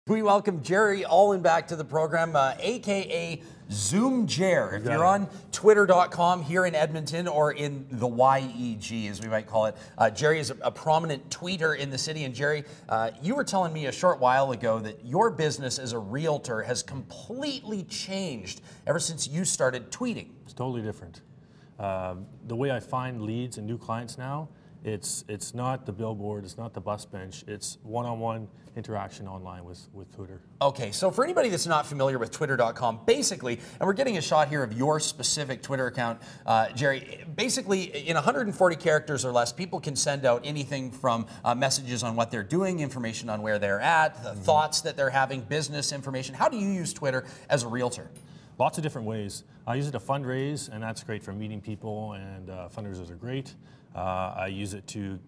We welcome Jerry Allen back to the program, aka Zoom Jer. If you're on Twitter.com here in Edmonton, or in the YEG, as we might call it, Jerry is a prominent tweeter in the city. And Jerry, you were telling me a short while ago that your business as a realtor has completely changed ever since you started tweeting. It's totally different. The way I find leads and new clients now, it's not the billboard, it's not the bus bench, it's one-on-one interaction online with Twitter. Okay, so for anybody that's not familiar with Twitter.com, basically, and we're getting a shot here of your specific Twitter account, Jerry, basically in 140 characters or less, people can send out anything from messages on what they're doing, information on where they're at, the thoughts that they're having, business information. How do you use Twitter as a realtor? Lots of different ways. I use it to fundraise, and that's great for meeting people, and fundraisers are great. I use it to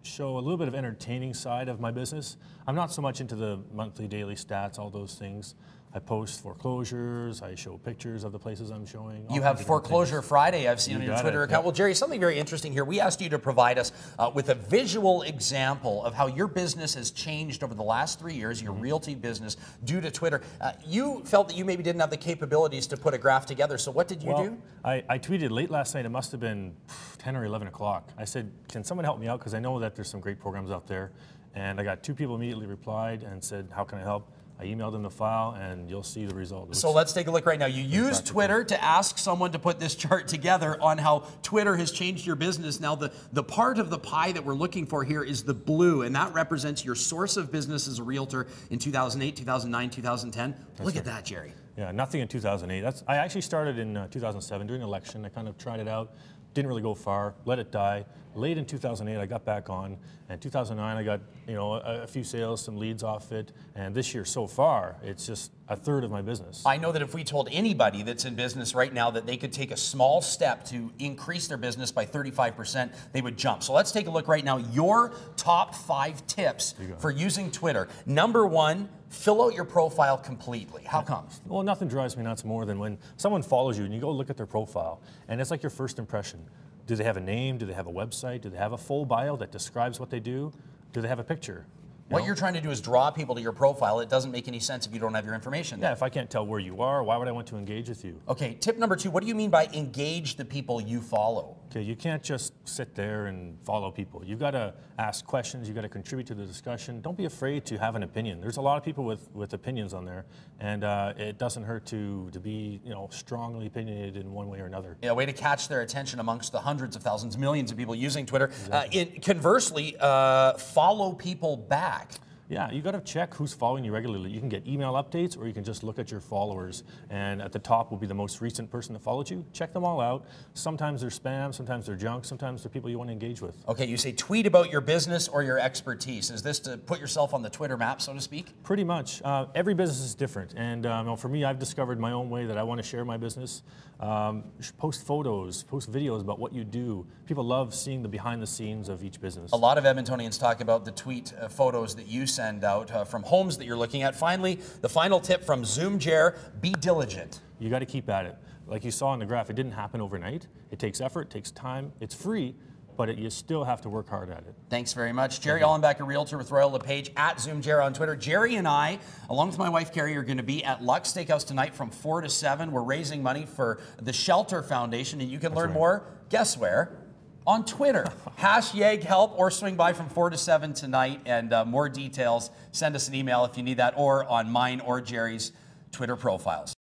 show a little bit of entertaining side of my business. I'm not so much into the monthly, daily stats, all those things. I post foreclosures, I show pictures of the places I'm showing. You have Foreclosure Friday, I've seen on your Twitter account. Well, Jerry, something very interesting here. We asked you to provide us with a visual example of how your business has changed over the last 3 years, your realty business, due to Twitter. You felt that you maybe didn't have the capabilities to put a graph together, so what did you do? I tweeted late last night, it must have been 10 or 11 o'clock. I said, can someone help me out? Because I know that there's some great programs out there. And I got 2 people immediately replied and said, how can I help? I emailed them the file, and you'll see the result. So let's take a look right now. You used Twitter to ask someone to put this chart together on how Twitter has changed your business. Now, the part of the pie that we're looking for here is the blue, and that represents your source of business as a realtor in 2008, 2009, 2010. Look at that, Jerry. Yeah, nothing in 2008. I actually started in 2007 during the election. I kind of tried it out. Didn't really go far, let it die. Late in 2008, I got back on, and 2009, I got a few sales, some leads off it, and this year so far, it's just a third of my business. I know that if we told anybody that's in business right now that they could take a small step to increase their business by 35%, they would jump. So let's take a look right now. Your top 5 tips for using Twitter. Number 1, fill out your profile completely. How come? Well, nothing drives me nuts more than when someone follows you and you go look at their profile, and it's like your first impression. Do they have a name? Do they have a website? Do they have a full bio that describes what they do? Do they have a picture? What you're trying to do is draw people to your profile. It doesn't make any sense if you don't have your information there. Yeah, if I can't tell where you are, why would I want to engage with you? Okay, tip number 2, what do you mean by engage the people you follow? Okay, you can't just sit there and follow people. You've got to ask questions, you've got to contribute to the discussion. Don't be afraid to have an opinion. There's a lot of people with opinions on there, and it doesn't hurt to be strongly opinionated in one way or another. Yeah, a way to catch their attention amongst the hundreds of thousands, millions of people using Twitter. Exactly. Conversely, follow people back. Yeah, you got to check who's following you regularly. You can get email updates, or you can just look at your followers, and at the top will be the most recent person that followed you. Check them all out. Sometimes they're spam, sometimes they're junk, sometimes they're people you want to engage with. Okay, you say tweet about your business or your expertise. Is this to put yourself on the Twitter map, so to speak? Pretty much. Every business is different, and for me, I've discovered my own way that I want to share my business. Post photos, post videos about what you do. People love seeing the behind the scenes of each business. A lot of Edmontonians talk about the tweet photos that you send out from homes that you're looking at. Finally, the final tip from Zoom Jer, be diligent. You got to keep at it. Like you saw in the graph, it didn't happen overnight. It takes effort, it takes time, it's free, but you still have to work hard at it. Thanks very much. Jerry Allenback, a realtor with Royal LePage, at Zoom Jer on Twitter. Jerry and I, along with my wife Carrie, are going to be at Lux Steakhouse tonight from 4 to 7. We're raising money for the Shelter Foundation, and you can learn more, guess where? On Twitter. #YEGHelp, or swing by from 4 to 7 tonight, and more details, send us an email if you need that, or on mine or Jerry's Twitter profiles.